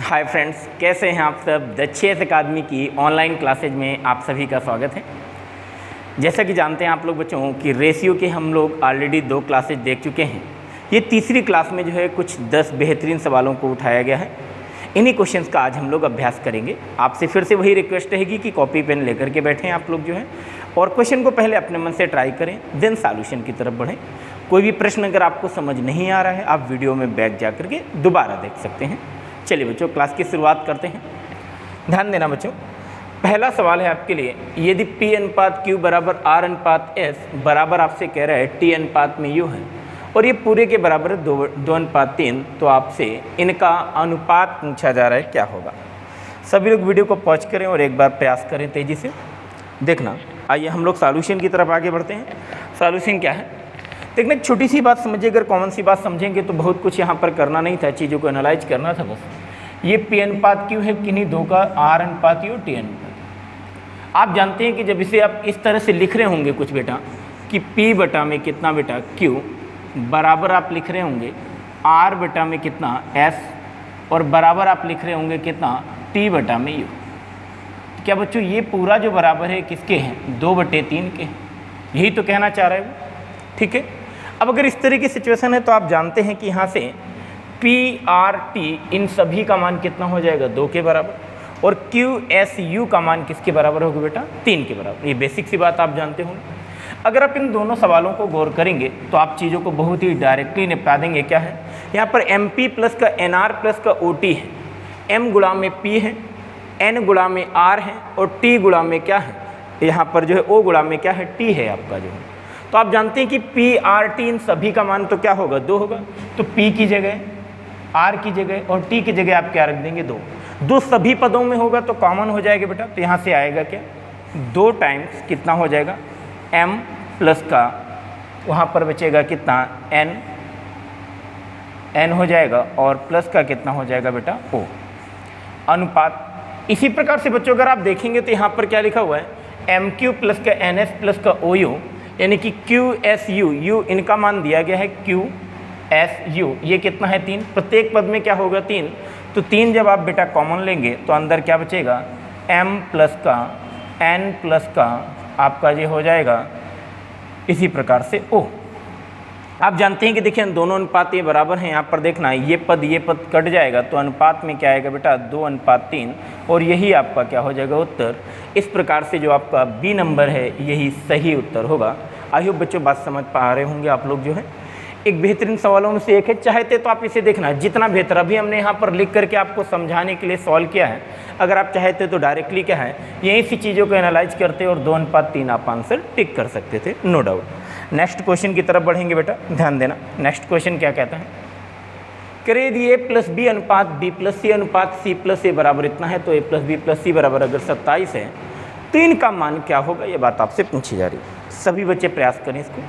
Hi friends, कैसे हैं आप सब। द चेस अकादमी की ऑनलाइन क्लासेज में आप सभी का स्वागत है। जैसा कि जानते हैं आप लोग बच्चों कि रेशियो के हम लोग ऑलरेडी 2 क्लासेज देख चुके हैं। ये तीसरी क्लास में जो है कुछ 10 बेहतरीन सवालों को उठाया गया है। इन्हीं क्वेश्चंस का आज हम लोग अभ्यास करेंगे। आपसे फिर से वही रिक्वेस्ट रहेगी कि कॉपी पेन लेकर के बैठें आप लोग जो है, और क्वेश्चन को पहले अपने मन से ट्राई करें, देन सॉल्यूशन की तरफ बढ़ें। कोई भी प्रश्न अगर आपको समझ नहीं आ रहा है, आप वीडियो में बैक जा करके दोबारा देख सकते हैं। चलिए बच्चों, क्लास की शुरुआत करते हैं। ध्यान देना बच्चों, पहला सवाल है आपके लिए। यदि P अनुपात Q बराबर R अनुपात S बराबर आपसे कह रहा है T अनुपात में U है, और ये पूरे के बराबर है 2 अनुपात 3, तो आपसे इनका अनुपात पूछा जा रहा है, क्या होगा। सभी लोग वीडियो को पॉज करें और एक बार प्रयास करें तेज़ी से देखना। आइए हम लोग सॉल्यूशन की तरफ आगे बढ़ते हैं। सॉल्यूशन क्या है देखना, एक छोटी सी बात समझिए। अगर कॉमन सी बात समझेंगे तो बहुत कुछ यहाँ पर करना नहीं था, चीज़ों को एनालाइज करना था बस। ये P अनुपात Q है किन्हीं 2 का, R अनुपात U, T अनुपात। आप जानते हैं कि जब इसे आप इस तरह से लिख रहे होंगे कुछ बेटा कि P बटा में कितना बेटा Q बराबर आप लिख रहे होंगे R बटा में कितना S, और बराबर आप लिख रहे होंगे कितना T बटा में U। क्या बच्चों ये पूरा जो बराबर है किसके हैं, 2/3 के। यही तो कहना चाह रहे हो, ठीक है। अब अगर इस तरह की सिचुएशन है तो आप जानते हैं कि यहाँ से P R T इन सभी का मान कितना हो जाएगा, 2 के बराबर, और Q S U का मान किसके बराबर होगा बेटा, 3 के बराबर। ये बेसिक सी बात आप जानते होंगे। अगर आप इन दोनों सवालों को गौर करेंगे तो आप चीज़ों को बहुत ही डायरेक्टली निपटा देंगे। क्या है यहाँ पर, MP प्लस का NR प्लस का OT है, M गुणा में P है, N गुणा में R है, और T गुणा में क्या है यहाँ पर जो है O गुणा में क्या है, T है आपका जो है। तो आप जानते हैं कि P R T इन सभी का मान तो क्या होगा, 2 होगा। तो P की जगह, R की जगह और T की जगह आप क्या रख देंगे, 2 सभी पदों में होगा तो कॉमन हो जाएगा बेटा। तो यहाँ से आएगा क्या, 2 टाइम्स कितना हो जाएगा M प्लस का, वहाँ पर बचेगा कितना N हो जाएगा, और प्लस का कितना हो जाएगा बेटा O अनुपात। इसी प्रकार से बच्चों अगर आप देखेंगे तो यहाँ पर क्या लिखा हुआ है, MQ प्लस का NS प्लस का OU, यानी कि QSU, U इनका मान दिया गया है QSU, ये कितना है 3। प्रत्येक पद में क्या होगा 3, तो 3 जब आप बेटा कॉमन लेंगे तो अंदर क्या बचेगा, M प्लस का N प्लस का आपका ये हो जाएगा इसी प्रकार से O। आप जानते हैं कि देखिए दोनों अनुपात ये बराबर हैं। यहाँ पर देखना ये पद कट जाएगा तो अनुपात में क्या आएगा बेटा, 2:3, और यही आपका क्या हो जाएगा उत्तर। इस प्रकार से जो आपका बी नंबर है यही सही उत्तर होगा। आई होप बच्चों बात समझ पा रहे होंगे आप लोग जो है। एक बेहतरीन सवालों में से एक है, चाहते तो आप इसे देखना जितना बेहतर। अभी हमने यहाँ पर लिख करके आपको समझाने के लिए सॉल्व किया है। अगर आप चाहते तो डायरेक्टली क्या है यही सी चीज़ों को एनालाइज करते और 2:3 आप आंसर टिक कर सकते थे, नो डाउट। नेक्स्ट क्वेश्चन की तरफ बढ़ेंगे बेटा, ध्यान देना। नेक्स्ट क्वेश्चन क्या कहता है, करें यदि A प्लस B अनुपात B प्लस C अनुपात C प्लस A बराबर इतना है, तो A plus B plus C बराबर अगर 27 है तो इनका मान क्या होगा, ये बात आपसे पूछी जा रही है। सभी बच्चे प्रयास करें इसको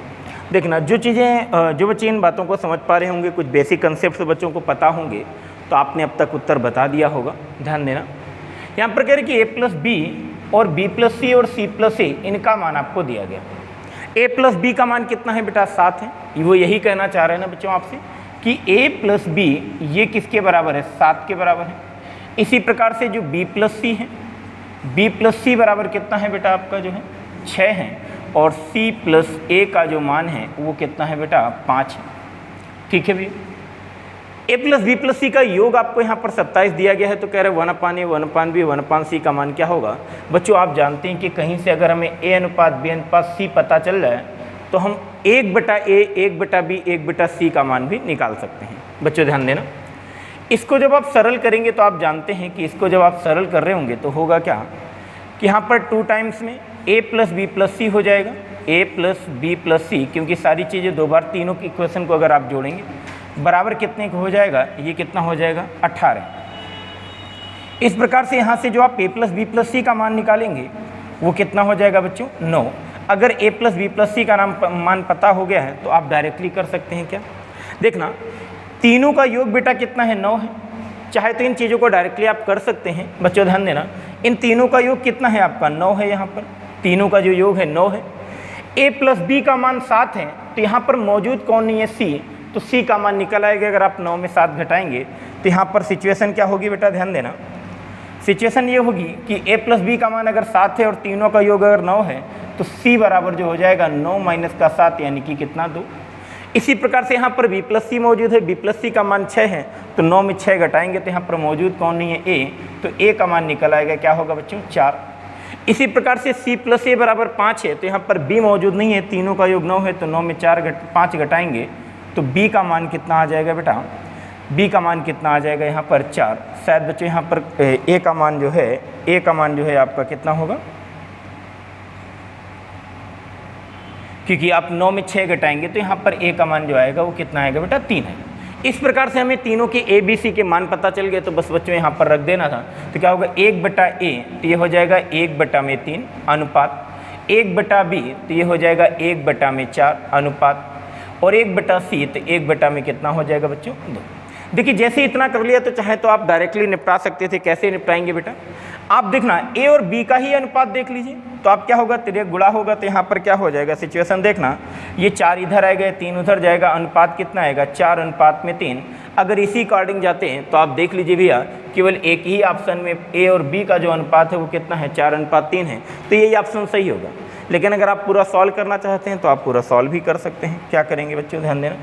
देखना। जो बच्चे इन बातों को समझ पा रहे होंगे, कुछ बेसिक कंसेप्ट बच्चों को पता होंगे, तो आपने अब तक उत्तर बता दिया होगा। ध्यान देना, यहाँ पर कह रहे कि A प्लस B और B प्लस C और C प्लस A इनका मान आपको दिया गया। A प्लस B का मान कितना है बेटा, 7 है। वो यही कहना चाह रहे हैं ना बच्चों आपसे कि A प्लस B ये किसके बराबर है, 7 के बराबर है। इसी प्रकार से जो B प्लस C है, B प्लस C बराबर कितना है बेटा आपका जो है 6 है, और C प्लस A का जो मान है वो कितना है बेटा 5 है। ठीक है भैया, A plus B plus C का योग आपको यहाँ पर 27 दिया गया है, तो कह रहे 1/A 1/B 1/C का मान क्या होगा। बच्चों आप जानते हैं कि कहीं से अगर हमें A अनुपात B अनुपात C पता चल रहा है तो हम 1/A 1/B 1/C का मान भी निकाल सकते हैं। बच्चों ध्यान देना, इसको जब आप सरल करेंगे तो आप जानते हैं कि इसको जब आप सरल कर रहे होंगे तो होगा क्या कि यहाँ पर 2 टाइम्स में A plus B plus C हो जाएगा, A plus B plus C, क्योंकि सारी चीज़ें 2 बार तीनों की इक्वेशन को अगर आप जोड़ेंगे बराबर कितने को हो जाएगा, ये कितना हो जाएगा 18। इस प्रकार से यहाँ से जो आप A plus B plus C का मान निकालेंगे वो कितना हो जाएगा बच्चों 9। अगर A plus B plus C का मान पता हो गया है तो आप डायरेक्टली कर सकते हैं। क्या देखना, तीनों का योग बेटा कितना है 9 है। चाहे तो इन चीज़ों को डायरेक्टली आप कर सकते हैं। बच्चों ध्यान देना, इन तीनों का योग कितना है आपका 9 है। यहाँ पर तीनों का जो योग है 9 है। A प्लस B का मान 7 है, तो यहाँ पर मौजूद कौन नहीं है, C, तो C का मान निकल आएगा। अगर आप 9 में 7 घटाएंगे तो यहाँ पर सिचुएशन क्या होगी बेटा, ध्यान देना। सिचुएशन ये होगी कि a प्लस बी का मान अगर 7 है और तीनों का योग अगर 9 है तो c बराबर जो हो जाएगा 9 माइनस का 7 यानी कि कितना, 2। इसी प्रकार से यहाँ पर b प्लस सी मौजूद है, b प्लस सी का मान 6 है तो 9 में 6 घटाएंगे तो यहाँ पर मौजूद कौन नहीं है, a, तो a का मान निकल आएगा, क्या होगा बच्चों, 4। इसी प्रकार से c प्लस a बराबर 5 है तो यहाँ पर b मौजूद नहीं है, तीनों का योग 9 है तो 9 में 5 घटाएंगे तो b का मान कितना आ जाएगा बेटा, b का मान कितना आ जाएगा यहाँ पर 4। शायद बच्चों यहाँ पर a का मान जो है आपका कितना होगा, क्योंकि आप 9 में 6 घटाएंगे तो यहाँ पर a का मान जो आएगा वो कितना आएगा बेटा, 3 है। इस प्रकार से हमें तीनों के a b c के मान पता चल गए तो बस बच्चों यहाँ पर रख देना था। तो क्या होगा, 1 बटा a तो ये हो जाएगा 1 बटा में 3 अनुपात, 1 बटा b तो ये हो जाएगा 1 बटा में 4 अनुपात, और 1 बटा c तो 1 बटा में कितना हो जाएगा बच्चों, 2। देखिए जैसे इतना कर लिया तो चाहे तो आप डायरेक्टली निपटा सकते थे। कैसे निपटाएंगे बेटा, आप देखना a और b का ही अनुपात देख लीजिए तो आप क्या होगा, 3 गुणा होगा तो यहाँ पर क्या हो जाएगा, सिचुएशन देखना, ये 4 इधर आएगा 3 उधर जाएगा, अनुपात कितना आएगा, 4 अनुपात में 3। अगर इसी अकॉर्डिंग जाते हैं तो आप देख लीजिए भैया केवल एक ही ऑप्शन में a और b का जो अनुपात है वो कितना है, 4 अनुपात 3 है, तो यही ऑप्शन सही होगा। लेकिन अगर आप पूरा सॉल्व करना चाहते हैं तो आप पूरा सॉल्व भी कर सकते हैं। क्या करेंगे बच्चों, ध्यान देना,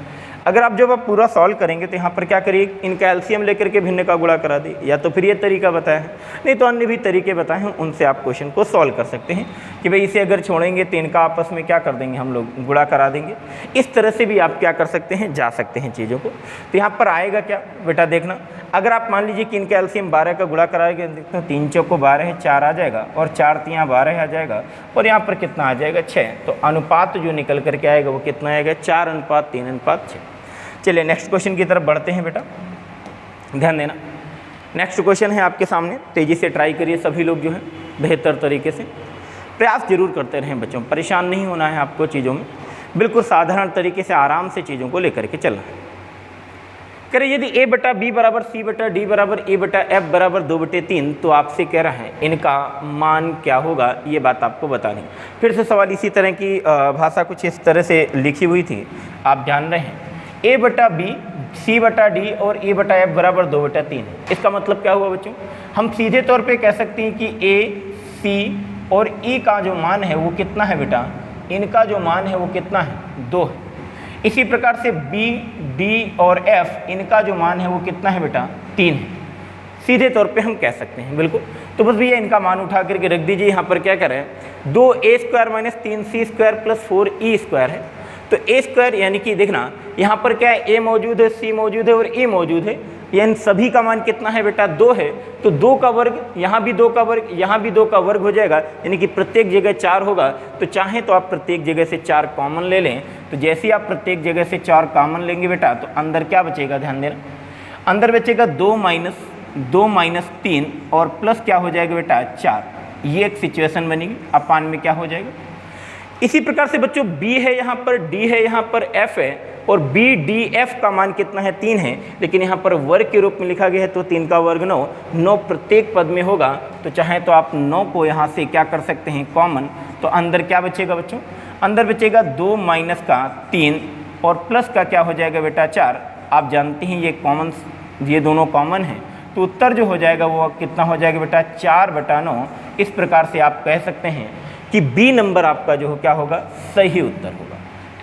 अगर आप जब आप पूरा सॉल्व करेंगे तो यहाँ पर क्या करिए, इनका एलसीएम लेकर के भिन्न का गुणा करा दी, या तो फिर ये तरीका बताया है, नहीं तो अन्य भी तरीके बताए हैं, उनसे आप क्वेश्चन को सॉल्व कर सकते हैं कि भाई इसे अगर छोड़ेंगे तो इनका आपस में क्या कर देंगे, हम लोग गुणा करा देंगे। इस तरह से भी आप क्या कर सकते हैं, जा सकते हैं चीज़ों को। तो यहाँ पर आएगा क्या बेटा, देखना, अगर आप मान लीजिए कि इनका एलसीएम 12 का गुणा कराएंगे, देखते हैं 3 चौको 12 है, 4 आ जाएगा, और 4 तियाँ 12 आ जाएगा, और यहाँ पर कितना आ जाएगा, 6। तो अनुपात जो निकल करके आएगा वो कितना आएगा, 4 अनुपात 3 अनुपात 6। चलिए नेक्स्ट क्वेश्चन की तरफ बढ़ते हैं बेटा, ध्यान देना। नेक्स्ट क्वेश्चन है आपके सामने, तेज़ी से ट्राई करिए सभी लोग जो है, बेहतर तरीके से प्रयास जरूर करते रहें बच्चों, परेशान नहीं होना है आपको चीज़ों में, बिल्कुल साधारण तरीके से आराम से चीज़ों को लेकर के चलना है। करें यदि a बटा b बराबर c बटा d बराबर a बटा f बराबर 2/3, तो आपसे कह रहा है इनका मान क्या होगा, ये बात आपको बतानी। फिर से सवाल इसी तरह की भाषा कुछ इस तरह से लिखी हुई थी, आप जान रहे हैं, a बटा b c बटा d और a बटा f बराबर 2/3 है। इसका मतलब क्या हुआ बच्चों, हम सीधे तौर पे कह सकते हैं कि a c और e का जो मान है वो कितना है बेटा, इनका जो मान है वो कितना है, 2 है। इसी प्रकार से b d और f इनका जो मान है वो कितना है बेटा, 3 है। सीधे तौर पे हम कह सकते हैं बिल्कुल। तो बस भैया इनका मान उठा करके रख दीजिए। यहाँ पर क्या करें, 2a² minus 3c² plus 4e² है। तो a² यानी कि देखना यहाँ पर क्या है, a मौजूद है, c मौजूद है और e मौजूद है, यानी सभी का मान कितना है बेटा, 2 है। तो 2 का वर्ग, यहाँ भी 2 का वर्ग, यहाँ भी 2 का वर्ग हो जाएगा, यानी कि प्रत्येक जगह 4 होगा। तो चाहे तो आप प्रत्येक जगह से 4 कॉमन ले लें। तो जैसे ही आप प्रत्येक जगह से 4 कॉमन लेंगे बेटा, तो अंदर क्या बचेगा, ध्यान देना, अंदर बचेगा 2 माइनस 3 और प्लस क्या हो जाएगा बेटा, 4। ये एक सिचुएशन बनेगी, अपान में क्या हो जाएगा। इसी प्रकार से बच्चों b है यहाँ पर, d है यहाँ पर, f है, और b d f का मान कितना है, 3 है, लेकिन यहाँ पर वर्ग के रूप में लिखा गया है तो 3 का वर्ग 9 प्रत्येक पद में होगा। तो चाहे तो आप 9 को यहाँ से क्या कर सकते हैं, कॉमन। तो अंदर क्या बचेगा बच्चों, अंदर बचेगा 2 माइनस का 3 और प्लस का क्या हो जाएगा बेटा, 4। आप जानते हैं ये कॉमन, ये दोनों कॉमन है, तो उत्तर जो हो जाएगा वो कितना हो जाएगा बेटा, 4/9। इस प्रकार से आप कह सकते हैं कि बी नंबर आपका जो क्या होगा, सही उत्तर होगा।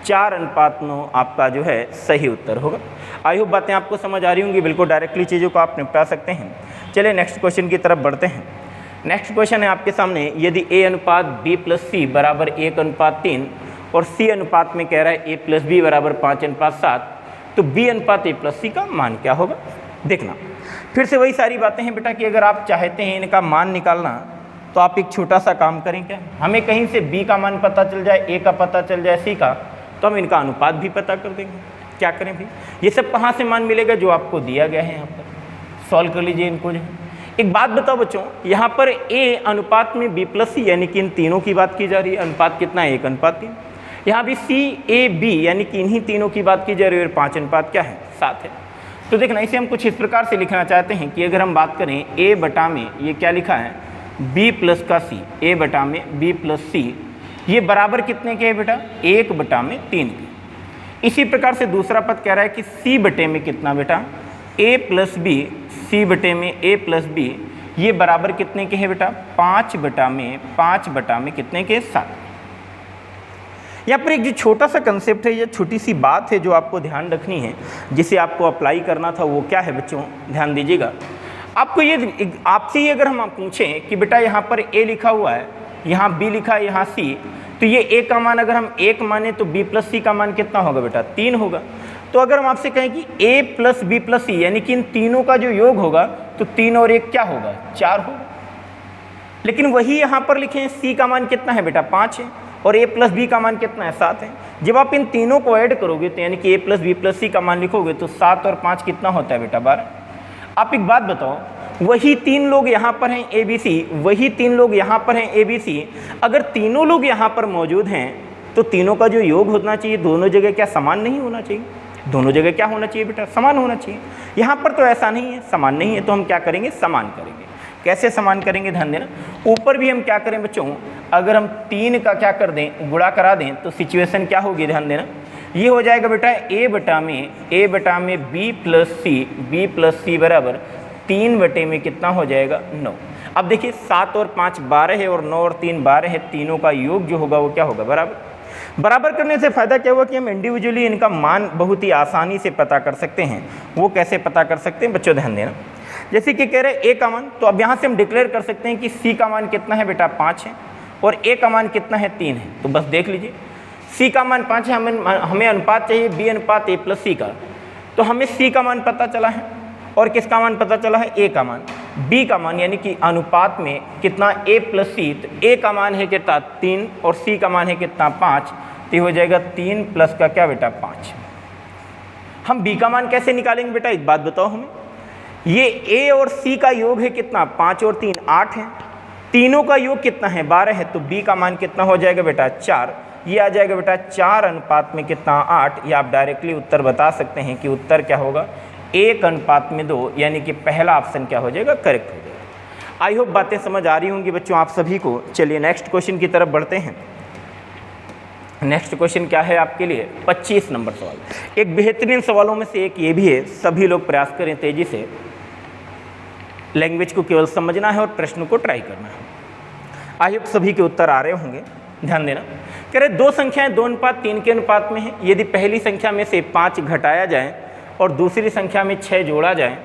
4:9 आपका जो है सही उत्तर होगा। आई होप बातें आपको समझ आ रही होंगी, बिल्कुल डायरेक्टली चीज़ों को आप निपटा सकते हैं। चलिए नेक्स्ट क्वेश्चन की तरफ बढ़ते हैं। नेक्स्ट क्वेश्चन है आपके सामने, यदि a अनुपात b प्लस c बराबर 1:3 और c अनुपात में कह रहा है a प्लस b बराबर 5:7, तो b अनुपात a प्लस c का मान क्या होगा। देखना फिर से वही सारी बातें हैं बेटा कि अगर आप चाहते हैं इनका मान निकालना तो आप एक छोटा सा काम करें, क्या हमें कहीं से b का मान पता चल जाए, a का पता चल जाए, c का, तो हम इनका अनुपात भी पता कर देंगे। क्या करें भी, ये सब कहाँ से मान मिलेगा, जो आपको दिया गया है यहाँ पर, सॉल्व कर लीजिए इनको जो है। एक बात बताओ बच्चों, यहाँ पर a अनुपात में b प्लस c यानी कि इन तीनों की बात की जा रही है, अनुपात कितना है, 1:3। यहाँ भी c a b यानी कि इन्हीं तीनों की बात की जा रही है, और 5 अनुपात क्या है, 7 है। तो देखना इसे हम कुछ इस प्रकार से लिखना चाहते हैं कि अगर हम बात करें a बटा में, ये क्या लिखा है, b प्लस का c, a बटा में b प्लस c, ये बराबर कितने के है बेटा, 1/3 के। इसी प्रकार से दूसरा पद कह रहा है कि c बटे में कितना बेटा, a प्लस बी सी बटे में a प्लस बी, ये बराबर कितने के हैं बेटा? 5 बटा में कितने के? 7। यहाँ पर एक जो छोटा सा कंसेप्ट है या छोटी सी बात है जो आपको ध्यान रखनी है, जिसे आपको अप्लाई करना था, वो क्या है बच्चों? ध्यान दीजिएगा। आपको ये आपसे ही अगर हम पूछें कि बेटा यहाँ पर a लिखा हुआ है, यहाँ b लिखा है, यहाँ c, तो ये a का मान अगर हम 1 माने तो b प्लस c का मान कितना होगा बेटा? 3 होगा। तो अगर हम आपसे कहें कि a plus b plus c यानी कि इन तीनों का जो योग होगा तो 3 और 1 क्या होगा? 4 होगा। लेकिन वही यहाँ पर लिखें c का मान कितना है बेटा? 5 है, और a प्लस b का मान कितना है? 7 है। जब आप इन तीनों को ऐड करोगे तो यानी कि a plus b plus c का मान लिखोगे तो 7 और 5 कितना होता है बेटा? 12। आप एक बात बताओ, वही 3 लोग यहाँ पर हैं ए बी सी, वही 3 लोग यहाँ पर हैं ए बी सी, अगर तीनों लोग यहाँ पर मौजूद हैं तो तीनों का जो योग होना चाहिए दोनों जगह क्या समान नहीं होना चाहिए? दोनों जगह क्या होना चाहिए बेटा? समान होना चाहिए। यहाँ पर तो ऐसा नहीं है, समान नहीं है, तो हम क्या करेंगे? समान करेंगे। कैसे समान करेंगे? ध्यान देना। ऊपर भी हम क्या करें बच्चों? अगर हम 3 का क्या कर दें? गुणा करा दें तो सिचुएशन क्या होगी? ध्यान देना। ये हो जाएगा बेटा a बटा में b प्लस सी बराबर 3 बटे में कितना हो जाएगा? 9। अब देखिए 7 और 5 12 है और 9 और 3 12 है, तीनों का योग जो होगा वो क्या होगा? बराबर करने से फ़ायदा क्या हुआ कि हम इंडिविजुअली इनका मान बहुत ही आसानी से पता कर सकते हैं। वो कैसे पता कर सकते हैं बच्चों? ध्यान देना। जैसे कि कह रहे हैं a का मान, तो अब यहाँ से हम डिक्लेयर कर सकते हैं कि c का मान कितना है बेटा? 5 है, और a का मान कितना है? 3 है। तो बस देख लीजिए, c का मान 5 है, हमें अनुपात चाहिए b अनुपात a प्लस c का, तो हमें c का मान पता चला है, और किसका मान पता चला है? a का मान। b का मान यानी कि अनुपात में कितना? a प्लस c, तो a का मान है कितना? 3, और c का मान है कितना? 5, तो ये हो जाएगा 3 प्लस का क्या बेटा? 5। हम b का मान कैसे निकालेंगे बेटा? एक बात बताओ हमें। ये a और c का योग है कितना? 5 और 3 8 है, तीनों का योग कितना है? 12 है, तो b का मान कितना हो जाएगा बेटा? 4। ये आ जाएगा बेटा 4 अनुपात में कितना? 8। या आप डायरेक्टली उत्तर बता सकते हैं कि उत्तर क्या होगा? 1 अनुपात में 2, यानी कि पहला ऑप्शन क्या हो जाएगा? करेक्ट हो जाएगा। आई होप बातें समझ आ रही होंगी बच्चों आप सभी को। चलिए नेक्स्ट क्वेश्चन की तरफ बढ़ते हैं। नेक्स्ट क्वेश्चन क्या है आपके लिए? 25 नंबर सवाल। एक बेहतरीन सवालों में से एक ये भी है, सभी लोग प्रयास करें तेजी से। लैंग्वेज को केवल समझना है और प्रश्न को ट्राई करना है। आई होप सभी के उत्तर आ रहे होंगे। ध्यान देना। कह रहे दो संख्याएं 2 अनुपात 3 के अनुपात में हैं। यदि पहली संख्या में से 5 घटाया जाए और दूसरी संख्या में 6 जोड़ा जाए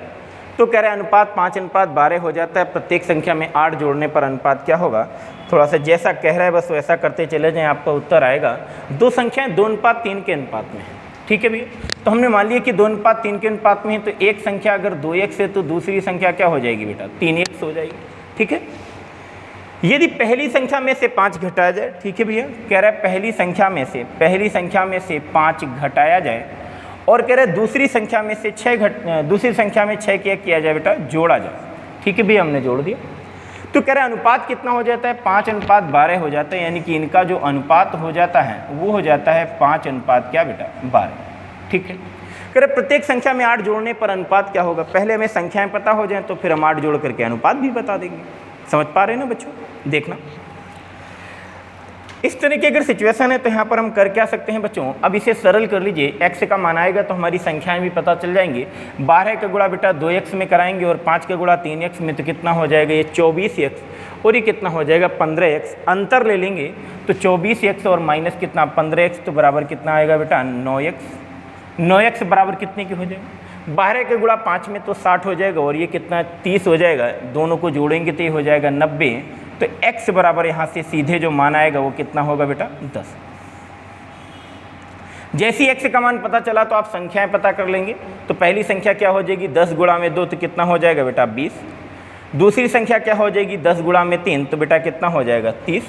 तो कह रहे अनुपात 5 अनुपात 12 हो जाता है। प्रत्येक संख्या में 8 जोड़ने पर अनुपात क्या होगा? थोड़ा सा जैसा कह रहा है बस वैसा करते चले जाएं, आपका उत्तर आएगा। दो संख्याएं 2 अनुपात 3 के अनुपात में है। ठीक है भैया, तो हमने मान लिया कि 2 अनुपात 3 के अनुपात में है, तो एक संख्या अगर 2x है तो दूसरी संख्या क्या हो जाएगी बेटा? 3x हो जाएगी। ठीक है, यदि पहली संख्या में से 5 घटाया जाए, ठीक है भैया, कह रहा है पहली संख्या में से 5 घटाया जाए और कह रहा है दूसरी संख्या में से 6 क्या किया जाए बेटा? जोड़ा जाए। ठीक है भैया, हमने जोड़ दिया। तो कह रहा है अनुपात कितना हो जाता है? 5 अनुपात 12 हो जाता है, यानी कि इनका जो अनुपात हो जाता है वो हो जाता है 5 अनुपात क्या बेटा? 12। ठीक है, कह रहे प्रत्येक संख्या में 8 जोड़ने पर अनुपात क्या होगा? पहले हमें संख्याएं पता हो जाएं तो फिर हम 8 जोड़ करके अनुपात भी बता देंगे। समझ पा रहे हैं ना बच्चों? देखना, इस तरह की अगर सिचुएशन है तो यहाँ पर हम कर क्या सकते हैं बच्चों? अब इसे सरल कर लीजिए। x का मान आएगा तो हमारी संख्याएं भी पता चल जाएंगी। 12 का गुणा बेटा 2x में कराएंगे और 5 का गुणा 3x में, तो कितना हो जाएगा? ये 24x, और ये कितना हो जाएगा? 15x। अंतर ले लेंगे तो 24x और माइनस कितना? 15x, तो बराबर कितना आएगा बेटा? 9x। 9x बराबर कितने की हो जाएगा? 12 के गुणा 5 में तो 60 हो जाएगा, और ये कितना? 30 हो जाएगा। दोनों को जोड़ेंगे तो ये हो जाएगा 90। तो x बराबर यहाँ से सीधे जो मान आएगा वो कितना होगा बेटा? 10। जैसे ही x का मान पता चला तो आप संख्याएं पता कर लेंगे। तो पहली संख्या क्या हो जाएगी? 10 गुणा में 2 तो कितना हो जाएगा बेटा? 20। दूसरी संख्या क्या हो जाएगी? 10 गुणा में 3 तो बेटा कितना हो जाएगा? 30।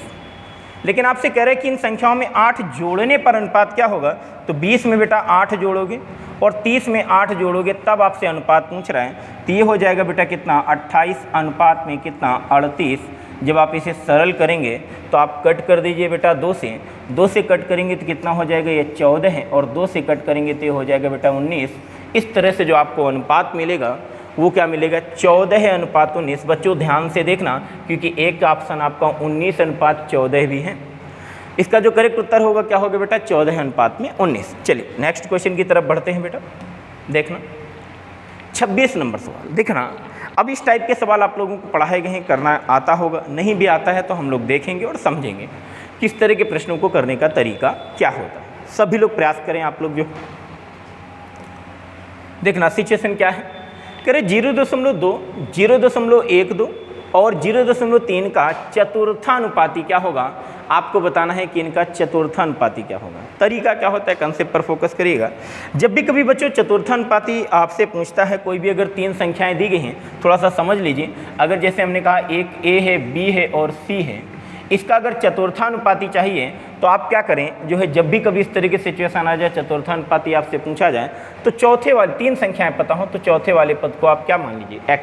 लेकिन आपसे कह रहे हैं कि इन संख्याओं में 8 जोड़ने पर अनुपात क्या होगा? तो 20 में बेटा 8 जोड़ोगे और 30 में 8 जोड़ोगे, तब आपसे अनुपात पूछ रहा है। तो ये हो जाएगा बेटा कितना? 28 अनुपात में कितना? 38। जब आप इसे सरल करेंगे तो आप कट कर दीजिए बेटा 2 से कट करेंगे तो कितना हो जाएगा? ये 14 है, और 2 से कट करेंगे तो ये हो जाएगा बेटा 19। इस तरह से जो आपको अनुपात मिलेगा वो क्या मिलेगा? 14 अनुपात 19। बच्चों ध्यान से देखना, क्योंकि एक ऑप्शन आपका 19 अनुपात 14 भी है। इसका जो करेक्ट उत्तर होगा क्या होगा बेटा? 14 अनुपात में 19। चलिए नेक्स्ट क्वेश्चन की तरफ बढ़ते हैं बेटा। देखना, 26 नंबर सवाल देखना। अब इस टाइप के सवाल आप लोगों को पढ़ाए गए हैं, करना आता होगा, नहीं भी आता है तो हम लोग देखेंगे और समझेंगे किस तरह के प्रश्नों को करने का तरीका क्या होता है। सभी लोग प्रयास करें। आप लोग जो देखना सिचुएशन क्या है, करें 0.2, 0.12 और 0.3 का चतुर्थानुपाती क्या होगा, आपको बताना है कि इनका चतुर्थानुपाती क्या होगा। तरीका क्या होता है, कंसेप्ट पर फोकस करिएगा। जब भी कभी बच्चों चतुर्थानुपाती आपसे पूछता है, कोई भी अगर 3 संख्याएं दी गई हैं, थोड़ा सा समझ लीजिए। अगर जैसे हमने कहा एक ए है, बी है और सी है, इसका अगर चतुर्थानुपाती चाहिए तो आप क्या करें, जो है जब भी कभी इस तरह की सिचुएशन आ जाए, चतुर्थानुपाती आपसे पूछा जाए, तो चौथे वाले 3 संख्याएं पता हो तो चौथे वाले पद को आप क्या मान लीजिए, x।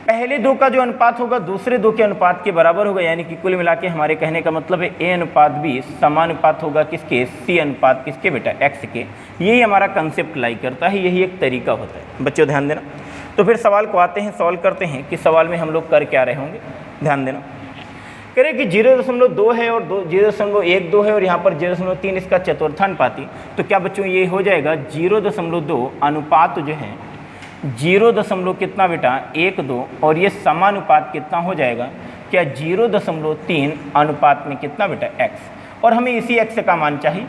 पहले 2 का जो अनुपात होगा दूसरे 2 के अनुपात के बराबर होगा, यानी कि कुल मिला के हमारे कहने का मतलब है a अनुपात b समानुपात होगा किसके, c अनुपात किसके बेटा, x के। यही हमारा कंसेप्ट लाई करता है, यही एक तरीका होता है। बच्चों ध्यान देना। तो फिर सवाल को आते हैं, सॉल्व करते हैं कि सवाल में हम लोग कर क्या रहे होंगे। ध्यान देना। करें कि 0.2 है और 0.12 है और यहाँ पर 0.3 इसका चतुर्थानुपाती, तो क्या बच्चों ये हो जाएगा 0.2 अनुपात जो है 0. कितना बेटा 1-2 और ये समानुपात कितना हो जाएगा, क्या 0.3 अनुपात में कितना बेटा x, और हमें इसी x का मान चाहिए।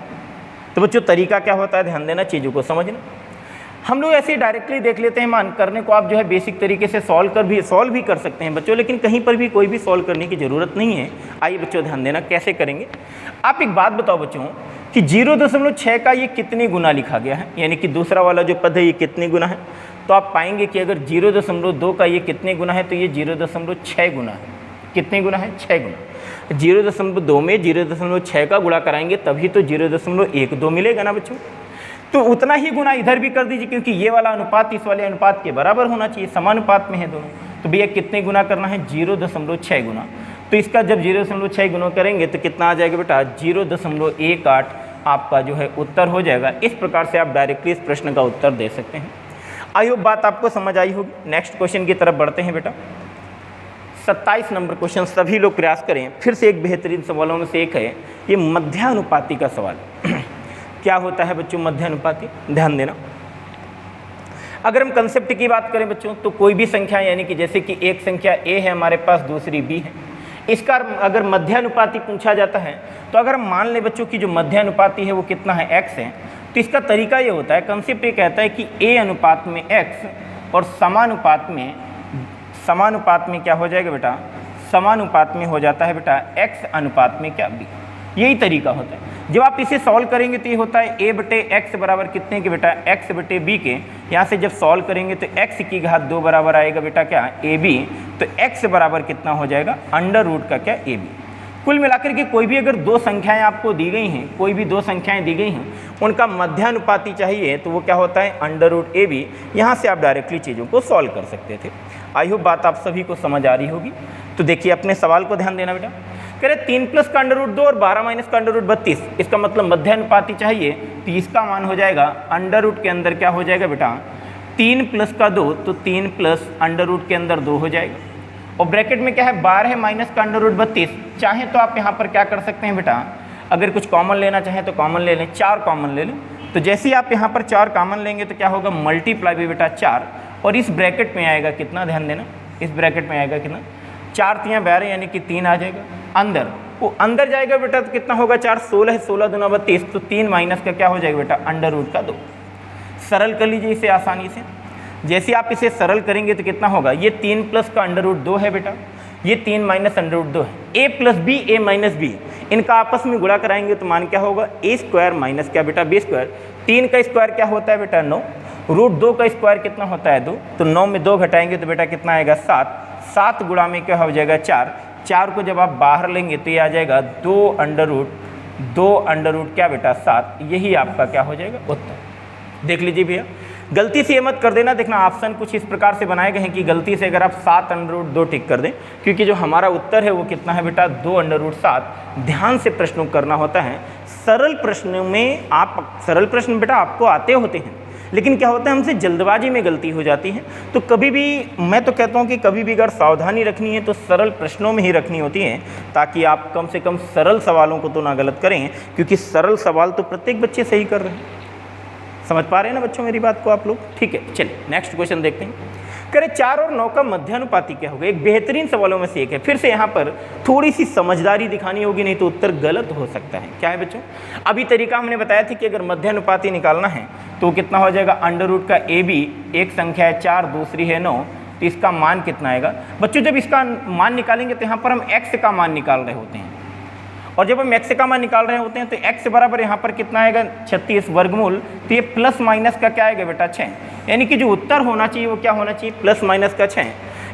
तो बच्चों तरीका क्या होता है, ध्यान देना, चीज़ों को समझना। हम लोग ऐसे डायरेक्टली देख लेते हैं, मान करने को आप जो है बेसिक तरीके से सॉल्व भी कर सकते हैं बच्चों, लेकिन कहीं पर भी कोई भी सॉल्व करने की ज़रूरत नहीं है। आइए बच्चों ध्यान देना, कैसे करेंगे। आप एक बात बताओ बच्चों कि 0.6 का ये कितने गुना लिखा गया है, यानी कि दूसरा वाला जो पद है ये कितने गुना है। तो आप पाएंगे कि अगर 0.2 का ये कितने गुना है तो ये 0.6 गुना है। कितने गुना है, 6 गुना। 0.2 में 0.6 का गुणा कराएंगे तभी तो 0.12 मिलेगा ना बच्चों। तो उतना ही गुना इधर भी कर दीजिए, क्योंकि ये वाला अनुपात इस वाले अनुपात के बराबर होना चाहिए, समानुपात में है दोनों। तो भैया कितने गुना करना है, 0.6 गुना। तो इसका जब 0.6 गुना करेंगे तो कितना आ जाएगा बेटा, 0.18 आपका जो है उत्तर हो जाएगा। इस प्रकार से आप डायरेक्टली इस प्रश्न का उत्तर दे सकते हैं। आई होप बात आपको समझ आई होगी। नेक्स्ट क्वेश्चन की तरफ बढ़ते हैं बेटा। 27 नंबर क्वेश्चन, सभी लोग प्रयास करें। फिर से एक बेहतरीन सवालों में से एक है ये मध्यानुपाती का सवाल। क्या होता है बच्चों मध्यानुपाती, ध्यान देना। अगर हम कंसेप्ट की बात करें बच्चों, तो कोई भी संख्या, यानी कि जैसे कि एक संख्या a है हमारे पास, दूसरी b है, इसका अगर मध्यानुपाती पूछा जाता है तो अगर हम मान लें बच्चों की जो मध्यानुपाती है वो कितना है, x है, तो इसका तरीका ये होता है, कंसेप्ट ये कहता है कि a अनुपात में x और समानुपात में क्या हो जाएगा बेटा, समानुपात में हो जाता है बेटा x अनुपात में क्या b। यही तरीका होता है। जब आप इसे सॉल्व करेंगे तो ये होता है a बटे x बराबर कितने के बेटा, x बटे b के। यहाँ से जब सॉल्व करेंगे तो x की घात 2 बराबर आएगा बेटा क्या, ab। तो x बराबर कितना हो जाएगा, अंडर रूट का क्या, ab। कुल मिलाकर के कोई भी अगर 2 संख्याएं आपको दी गई हैं, कोई भी 2 संख्याएं दी गई हैं, उनका मध्यानुपाती चाहिए तो वो क्या होता है, अंडर रूट ab। यहाँ से आप डायरेक्टली चीज़ों को सॉल्व कर सकते थे। आई होप बात आप सभी को समझ आ रही होगी। तो देखिए अपने सवाल को ध्यान देना बेटा। कह रहे 3 प्लस का अंडर रूट 2 और 12 माइनस का अंडर रूट 32, इसका मतलब मध्यानुपाती चाहिए, तो इसका मान हो जाएगा अंडर रूट के अंदर क्या हो जाएगा बेटा, 3 प्लस का 2, तो 3 प्लस अंडर रूट के अंदर 2 हो जाएगा। और ब्रैकेट में क्या है, 12 माइनस का अंडर रूट 32। चाहें तो आप यहाँ पर क्या कर सकते हैं बेटा, अगर कुछ कॉमन लेना चाहें तो कॉमन ले लें, 4 कॉमन ले लें। तो जैसे ही आप यहाँ पर 4 कॉमन लेंगे तो क्या होगा, मल्टीप्लाई भी बेटा 4, और इस ब्रैकेट में आएगा कितना, ध्यान देना, इस ब्रैकेट में आएगा कितना, 4 3 12 यानी कि 3 आ जाएगा अंदर। वो अंदर जाएगा बेटा तो कितना होगा, 4 16 16 दूना 32, तो 3 माइनस का क्या हो जाएगा बेटा, अंडर रूट का 2। सरल कर लीजिए इसे आसानी से। जैसे आप इसे सरल करेंगे तो कितना होगा, ये 3 प्लस का अंडर रूट 2 है बेटा, ये 3 माइनस अंडर रूट 2 है, a plus b a minus b, इनका आपस में गुणा कराएंगे तो मान क्या होगा, a स्क्वायर माइनस क्या बेटा, b स्क्वायर। 3 का स्क्वायर क्या होता है बेटा, 9। रूट 2 का स्क्वायर कितना होता है, 2। तो 9 में 2 घटाएंगे तो बेटा कितना आएगा, 7। 7 गुणा में क्या हो जाएगा, 4। 4 को जब आप बाहर लेंगे तो ये आ जाएगा 2 अंडर रूट क्या बेटा, 7। यही आपका क्या हो जाएगा, उत्तर। देख लीजिए भैया, गलती से ये मत कर देना, देखना ऑप्शन कुछ इस प्रकार से बनाए गए हैं कि गलती से अगर आप 7 अंडर रूट 2 टिक कर दें, क्योंकि जो हमारा उत्तर है वो कितना है बेटा, 2 अंडर रूट 7। ध्यान से प्रश्नों करना होता है। सरल प्रश्नों में सरल प्रश्न बेटा आपको आते होते हैं, लेकिन क्या होता है हमसे जल्दबाजी में गलती हो जाती है। तो कभी भी मैं तो कहता हूँ कि कभी भी अगर सावधानी रखनी है तो सरल प्रश्नों में ही रखनी होती है, ताकि आप कम से कम सरल सवालों को तो ना गलत करें, क्योंकि सरल सवाल तो प्रत्येक बच्चे सही कर रहे हैं। समझ पा रहे हैं ना बच्चों मेरी बात को आप लोग? ठीक है, चलिए नेक्स्ट क्वेश्चन देखते हैं। करें 4 और 9 का मध्यानुपाती क्या होगा? एक बेहतरीन सवालों में से एक है। फिर से यहाँ पर थोड़ी सी समझदारी दिखानी होगी, नहीं तो उत्तर गलत हो सकता है। क्या है बच्चों? अभी तरीका हमने बताया था कि अगर मध्यानुपाती निकालना है तो कितना हो जाएगा, अंडर रूट का AB, एक संख्या है 4, दूसरी है 9, तो इसका मान कितना आएगा बच्चों? जब इसका मान निकालेंगे तो यहाँ पर हम x का मान निकाल रहे होते हैं, और जब हम x का मान निकाल रहे होते हैं तो x बराबर यहाँ पर कितना आएगा, 36 वर्गमूल, तो ये प्लस माइनस का क्या आएगा बेटा, 6। यानी कि जो उत्तर होना चाहिए वो क्या होना चाहिए, प्लस माइनस का 6।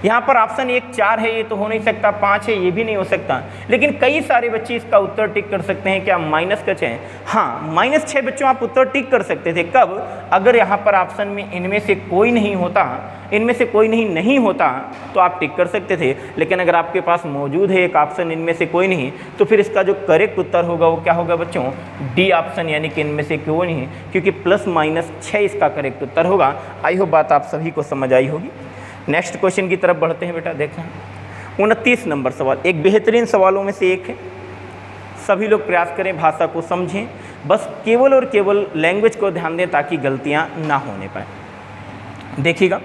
यहाँ पर ऑप्शन 1 4 है, ये तो हो नहीं सकता, 5 है, ये भी नहीं हो सकता। लेकिन कई सारे बच्चे इसका उत्तर टिक कर सकते हैं, क्या माइनस का 6? हाँ, -6 बच्चों आप उत्तर टिक कर सकते थे। कब? अगर यहाँ पर ऑप्शन में इनमें से कोई नहीं होता, इनमें से कोई नहीं होता तो आप टिक कर सकते थे। लेकिन अगर आपके पास मौजूद है एक ऑप्शन इनमें से कोई नहीं, तो फिर इसका जो करेक्ट उत्तर होगा वो क्या होगा बच्चों, डी ऑप्शन, यानी कि इनमें से कोई नहीं, क्योंकि +/6 इसका करेक्ट उत्तर होगा। आई होप बात आप सभी को समझ आई होगी। नेक्स्ट क्वेश्चन की तरफ बढ़ते हैं बेटा। देखना 29 नंबर सवाल, एक बेहतरीन सवालों में से एक है। सभी लोग प्रयास करें, भाषा को समझें, बस केवल और केवल लैंग्वेज को ध्यान दें ताकि गलतियां ना होने पाए। देखिएगा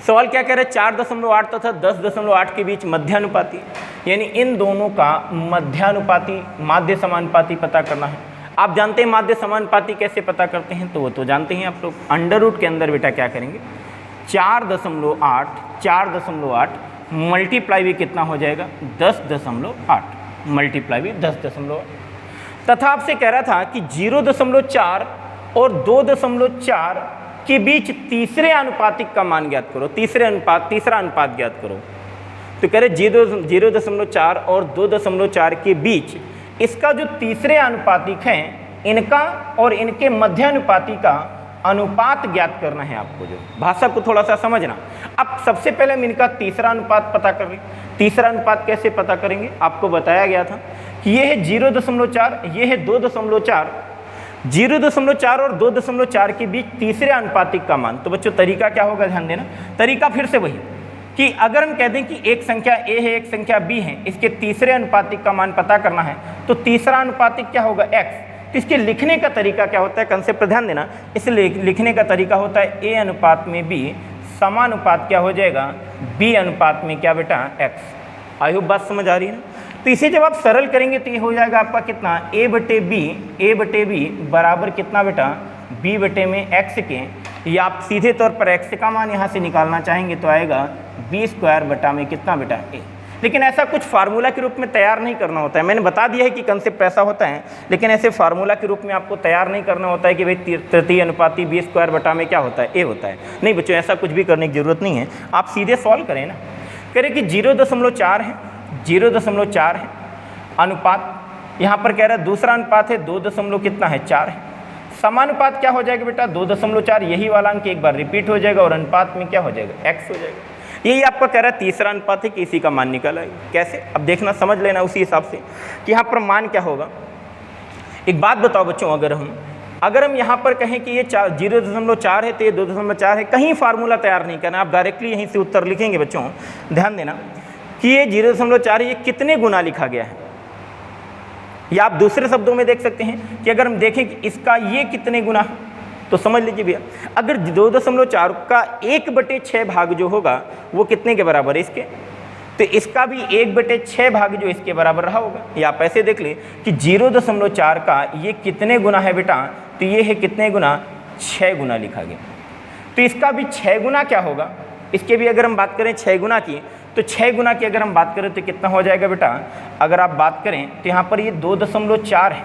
सवाल क्या कह रहे हैं, 4.8 तथा 10.8 के बीच मध्यानुपाती, यानी इन दोनों का मध्यानुपाती, माध्य समानुपाती पता करना है। आप जानते हैं माध्य समानुपाती कैसे पता करते हैं, तो वो तो जानते हैं आप लोग। अंडर रूट के अंदर बेटा क्या करेंगे, 4.8 मल्टीप्लाई भी कितना हो जाएगा, 10.8 मल्टीप्लाई भी 10.8। तथा आपसे कह रहा था कि 0.4 और 2.4 के बीच तीसरे अनुपातिक का मान ज्ञात करो, तीसरा अनुपात ज्ञात करो। तो कह रहे 0.4 और 2.4 के बीच इसका जो तीसरे अनुपातिक है, इनका और इनके मध्यानुपाती का अनुपात ज्ञात करना है आपको। जो भाषा को थोड़ा सा समझना। अब सबसे पहले हम इनका तीसरा अनुपात पता कर लें। तीसरा अनुपात कैसे पता करेंगे, आपको बताया गया था कि ये है 0.4, ये है 2.4, 0.4 और 2.4 के बीच तीसरे अनुपातिक का मान। तो बच्चों तरीका क्या होगा, ध्यान देना। तरीका फिर से वही कि अगर हम कह दें कि एक संख्या A है, एक संख्या B है, इसके तीसरे अनुपातिक का मान पता करना है, तो तीसरा अनुपातिक क्या होगा, x। तो इसके लिखने का तरीका क्या होता है, कंसेप्ट ध्यान देना। इसलिए लिखने का तरीका होता है A अनुपात में B समानुपात क्या हो जाएगा, B अनुपात में क्या बेटा, x। आई होप बात समझ आ रही है ना। तो इसे जब आप सरल करेंगे तो ये हो जाएगा आपका कितना, A बटे B बराबर कितना बेटा, B बटे में x के, या आप सीधे तौर पर x का मान यहाँ से निकालना चाहेंगे तो आएगा B² बटा में कितना बेटा, A। लेकिन ऐसा कुछ फार्मूला के रूप में तैयार नहीं करना होता है। मैंने बता दिया है कि कंसेप्ट ऐसा होता है, लेकिन ऐसे फार्मूला के रूप में आपको तैयार नहीं करना होता है कि भाई तृतीय अनुपाती B² बटा में क्या होता है, A होता है। नहीं बच्चों, ऐसा कुछ भी करने की जरूरत नहीं है। आप सीधे सॉल्व करें ना। करें कि 0.4 है, 0.4 है अनुपात, यहाँ पर कह रहा है दूसरा अनुपात है 2 कितना है, 4 है। समानुपात क्या हो जाएगा बेटा, 2.4, यही वाला अंक एक बार रिपीट हो जाएगा और अनुपात में क्या हो जाएगा, x हो जाएगा। यही आपका कह रहा है तीसरा अनुपात है कि इसी का मान निकल आएगा। कैसे, अब देखना, समझ लेना उसी हिसाब से कि यहाँ पर मान क्या होगा। एक बात बताओ बच्चों, अगर हम यहाँ पर कहें कि ये 0.4 है तो ये 2.4 है, कहीं फार्मूला तैयार नहीं करना, आप डायरेक्टली यहीं से उत्तर लिखेंगे बच्चों। ध्यान देना कि ये 0.4 ये कितने गुना लिखा गया है, या आप दूसरे शब्दों में देख सकते हैं कि अगर हम देखें कि इसका ये कितने गुना है, तो समझ लीजिए भैया, अगर 2.4 का 1/6 भाग जो होगा वो कितने के बराबर है, इसके, तो इसका भी 1/6 भाग जो इसके बराबर रहा होगा। या आप ऐसे देख लें कि 0.4 का ये कितने गुना है बेटा, तो ये है कितने गुना, 6 गुना लिखा गया। तो इसका भी 6 गुना क्या होगा, इसके भी अगर हम बात करें 6 गुना की, तो 6 गुना की अगर हम बात करें तो कितना हो जाएगा बेटा, अगर आप बात करें तो यहाँ पर ये 2.4 है,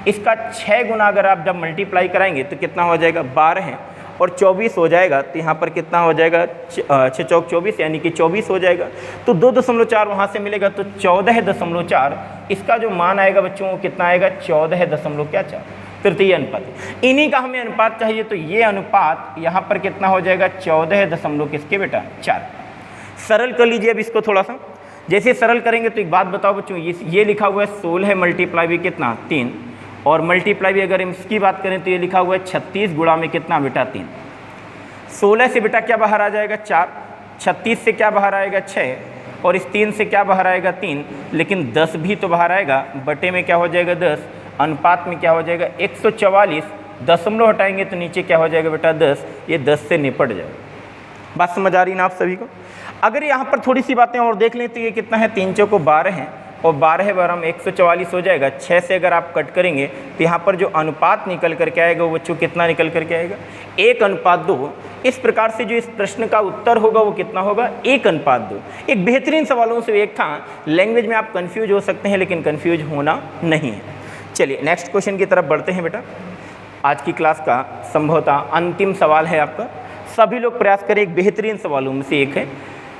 इसका 6 गुना अगर आप जब मल्टीप्लाई कराएंगे तो कितना हो जाएगा, 12 है, और 24 हो जाएगा। तो यहाँ पर कितना हो जाएगा, 6 चौक 24, यानी कि 24 हो जाएगा। तो 2.4 वहाँ से मिलेगा, तो 14.4 इसका जो मान आएगा बच्चों वो कितना आएगा, 14.4 तृतीय अनुपात। इन्हीं का हमें अनुपात चाहिए, तो ये अनुपात यहाँ पर कितना हो जाएगा, 14 किसके बेटा, 4। सरल कर लीजिए अब इसको थोड़ा सा। जैसे सरल करेंगे तो एक बात बताओ बच्चों, ये लिखा हुआ है 16 मल्टीप्लाई भी कितना, 3, और मल्टीप्लाई भी अगर हम इसकी बात करें तो ये लिखा हुआ है 36 गुणा में कितना बेटा, 3। 16 से बेटा क्या बाहर आ जाएगा, 4, 36 से क्या बाहर आएगा, 6, और इस 3 से क्या बाहर आएगा, 3, लेकिन 10 भी तो बाहर आएगा, बटे में क्या हो जाएगा, 10, अनुपात में क्या हो जाएगा, 144 दशमलव हटाएंगे तो नीचे क्या हो जाएगा बेटा 10, ये 10 से निपट जाएगा। बात समझ आ रही ना आप सभी को। अगर यहाँ पर थोड़ी सी बातें और देख लें तो ये कितना है, 3 चौको 12 है और 12 बार हम 144 हो जाएगा। 6 से अगर आप कट करेंगे तो यहाँ पर जो अनुपात निकल करके आएगा वो बच्चों कितना निकल करके आएगा, 1:2। इस प्रकार से जो इस प्रश्न का उत्तर होगा वो कितना होगा, 1:2। एक बेहतरीन सवालों से एक था। लैंग्वेज में आप कंफ्यूज हो सकते हैं लेकिन कंफ्यूज होना नहीं है। चलिए नेक्स्ट क्वेश्चन की तरफ बढ़ते हैं बेटा। आज की क्लास का संभवतः अंतिम सवाल है आपका। सभी लोग प्रयास करें, एक बेहतरीन सवालों में से एक है।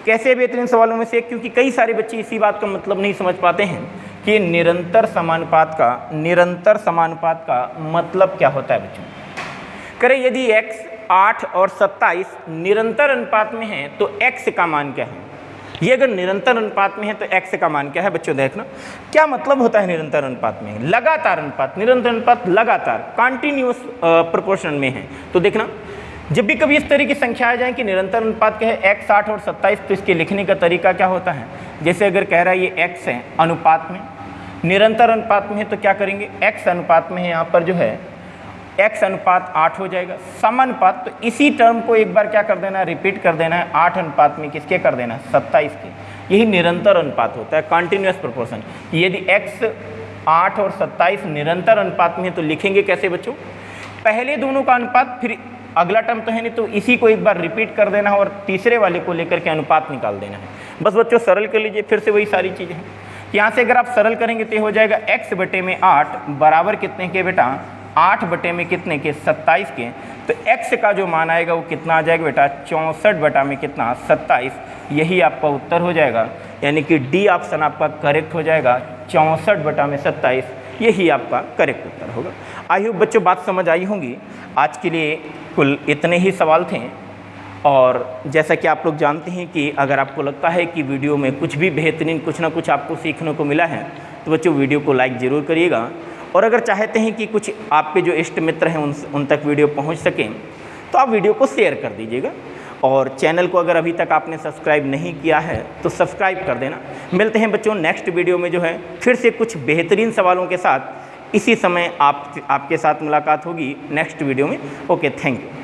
कैसे बेहतरीन सवालों में से एक, क्योंकि कई सारे बच्चे इसी बात का मतलब नहीं समझ पाते हैं कि निरंतर समानुपात का मतलब क्या होता है बच्चों। करें यदि x 8 और 27 निरंतर अनुपात में है तो x का मान क्या है। ये अगर निरंतर अनुपात में है तो x का मान क्या है बच्चों, देखना क्या मतलब होता है निरंतर अनुपात में। लगातार अनुपात, निरंतर अनुपात लगातार कंटिन्यूअस प्रोपोर्शन में है। तो देखना जब भी कभी इस तरह की संख्या आ जाए कि निरंतर अनुपात क्या है x 8 और 27, तो इसके लिखने का तरीका क्या होता है। जैसे अगर कह रहा है ये x है अनुपात में, निरंतर अनुपात में है तो क्या करेंगे, x अनुपात में है, यहाँ पर जो है x अनुपात 8 हो जाएगा। समानुपात तो इसी टर्म को एक बार क्या कर देना है, रिपीट कर देना है। 8 अनुपात में किसके कर देना है, 27 के। यही निरंतर अनुपात होता है, कॉन्टिन्यूअस प्रोपोर्शन। यदि x 8 और 27 निरंतर अनुपात में है तो लिखेंगे कैसे बच्चों, पहले दोनों का अनुपात, फिर अगला टर्म तो है नहीं तो इसी को एक बार रिपीट कर देना है और तीसरे वाले को लेकर के अनुपात निकाल देना है। बस बच्चों सरल कर लीजिए, फिर से वही सारी चीज़ें हैं। यहाँ से अगर आप सरल करेंगे तो हो जाएगा x बटे में 8 बराबर कितने के बेटा, 8 बटे में कितने के, 27 के। तो x का जो मान आएगा वो कितना आ जाएगा बेटा, 64 बटा में कितना, 27। यही आपका उत्तर हो जाएगा, यानी कि डी ऑप्शन आपका करेक्ट हो जाएगा, 64 बटा में 27। यही आपका करेक्ट उत्तर होगा। आई होप बच्चों बात समझ आई होंगी। आज के लिए कुल इतने ही सवाल थे। और जैसा कि आप लोग जानते हैं कि अगर आपको लगता है कि वीडियो में कुछ भी बेहतरीन कुछ ना कुछ आपको सीखने को मिला है तो बच्चों वीडियो को लाइक ज़रूर करिएगा। और अगर चाहते हैं कि कुछ आपके जो इष्ट मित्र हैं उन तक वीडियो पहुंच सकें तो आप वीडियो को शेयर कर दीजिएगा। और चैनल को अगर अभी तक आपने सब्सक्राइब नहीं किया है तो सब्सक्राइब कर देना। मिलते हैं बच्चों नेक्स्ट वीडियो में, जो है फिर से कुछ बेहतरीन सवालों के साथ। इसी समय आपके साथ मुलाकात होगी नेक्स्ट वीडियो में। Okay, thank you.